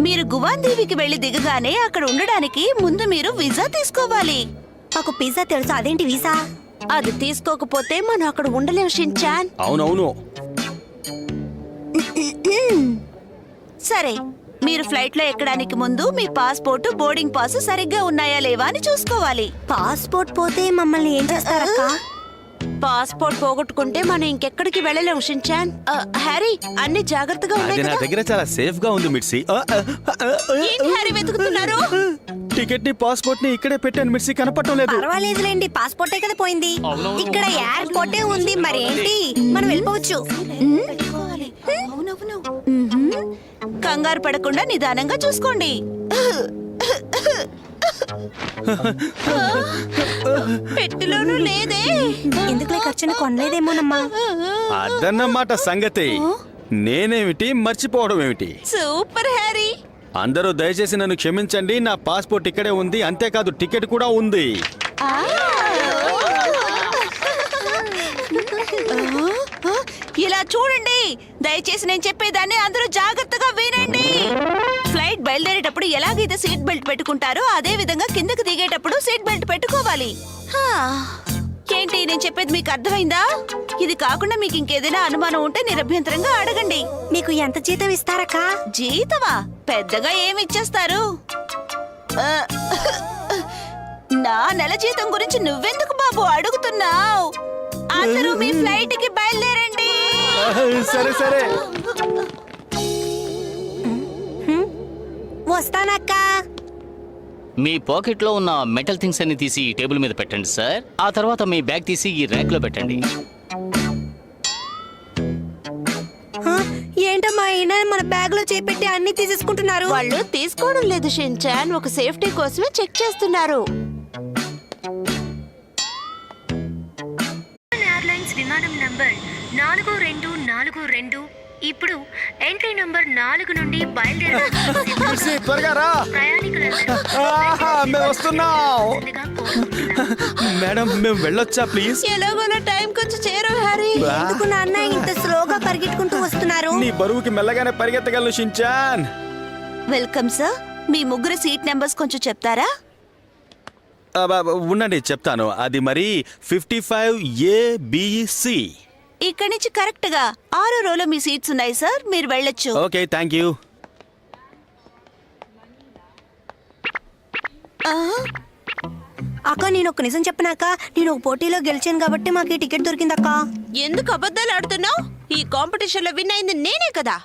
మీరు గువాన్ దీవికి వెళ్లి దిగగానే అక్కడ ఉండడానికి ముందు మీరు వీసా తీసుకోవాలి. మాకు పిజ్జా తెలుసు, అదేంటి వీసా? అది తీసుకోకపోతే మనం అక్కడ ఉండలేం షిన్చాన్. అవునవును. సరే, మీరు ఫ్లైట్ లో ఎక్కడానికి ముందు మీ పాస్పోర్ట్, బోర్డింగ్ పాస్ సరిగ్గా ఉన్నాయా లేవా అని చూసుకోవాలి. పాస్పోర్ట్ పోతే మమ్మల్ని ఏం చేస్తారక్క? పాస్పోర్ట్ పోగొట్టుకుంటే మనం ఇంకెక్కడికి వెళ్ళలేం షిన్చాన్. హ్యారీ, అన్ని జాగ్రత్తగా అది ఉన్నాయి నా కదా? దగ్గర చాలా సేఫ్ గా ఉంది మిర్సి. ఏంటి హ్యారీ వెతుకుతున్నారు? టికెట్ ని పాస్పోర్ట్ ని ఇక్కడే పెట్టాను మిర్సి, కనపడటం లేదు. పర్వాలేదులేండి, పాస్పోర్టే కదా పోయింది. ఇక్కడ ఎయిర్పోర్టే ఉంది, మరి ఏంటి, మనం వెళ్ళిపోవచ్చు. కంగారు పడకుండా నిదానంగా చూసుకోండి. పెట్టెలోనూ లేదే. ఎందుకులే ఖర్చుని కొనలేదేమోనమ్మా. అదన్నమాట సంగతి. నేనేమిటి, మర్చిపోవడం ఏమిటి? Super Harry. అందరూ దయచేసి నన్ను క్షమించండి. నా పాస్పోర్ట్ ఇక్కడే ఉంది, అంతేకాదు టికెట్ కూడా ఉంది. ఇలా చూడండి, దయచేసి నేను చెప్పేదాన్ని అందరూ జాగ్రత్తగా వినండి. ఫ్లైట్ బయలుదేరేటప్పుడు ఎలాగైతే సీట్ బెల్ట్ పెట్టుకుంటారో అదే విధంగా కిందకి దిగేటప్పుడు సీట్ బెల్ట్ పెట్టుకోవాలి. ఏంటి నేను చెప్పేది మీకు అర్థమైందా? ఇది కాకుండా మీకు ఇంకేదైనా అనుమానం ఉంటే నిరభ్యంతరంగా అడగండి. మీకు ఎంత జీతం ఇస్తారక్క? జీతమా? పెద్దగా ఏమి ఇచ్చేస్తారు? నా నెల జీతం గురించి నువ్వెందుకు బాబు అడుగుతున్నావు? అందరూ మీ ఫ్లైట్ కి బయలుదేరండి. సరే సరే. వస్తానక్క. మీ పాకెట్ లో ఉన్న మెటల్ థింగ్స్ అన్ని తీసి ఈ టేబుల్ మీద పెట్టండి సార్. ఆ తర్వాత మీ బ్యాగ్ తీసి ఈ ర్యాక్ లో పెట్టండి. ఏంటమ్మా అయినా మన బ్యాగ్ లో చేపెట్టి అన్ని తీసేసుకుంటున్నారు. వాళ్ళు తీసుకోవడం లేదు షిన్చాన్, ఒక సేఫ్టీ కోసమే చెక్ చేస్తున్నారు. ఎయిర్లైన్స్ విమానం నంబర్ 4242 ఇప్పుడు ఎంట్రీ నంబర్ 4 నుండి మిర్సి, త్వరగా రా. మేము వస్తున్నాం. మేడం, మేము వెళ్ళొచ్చా ప్లీజ్? ఎలాగోలా టైం కొంచెం చేరు హ్యారీ. ఎందుకు నాన్న ఇంత స్లోగా పరిగెట్టుకుంటూ వస్తున్నారు? నీ బరువుకి మెల్లగానే పరిగెత్తగలను షిన్చాన్. Welcome sir. మీ ముగ్గురు సీట్ నెంబర్స్ కొంచెం చెప్తారా? ఉండండి, చెప్తాను. అది మరి 55ABC. ఇక్కడి నుంచి కరెక్ట్ గా 6వ రోలో మీ సీట్స్ ఉన్నాయి సార్, మీరు వెళ్ళొచ్చు. Okay, thank you. అక్క, నేను ఒక నిజం చెప్పనాక, నేను ఒక పోటీలో గెలిచాను కాబట్టి మాకు ఈ టికెట్ దొరికిందక్క. ఎందుకు అబద్ధాలు ఆడుతున్నావు? ఈ కాంపిటీషన్ లో విన్ అయింది నేనే కదా.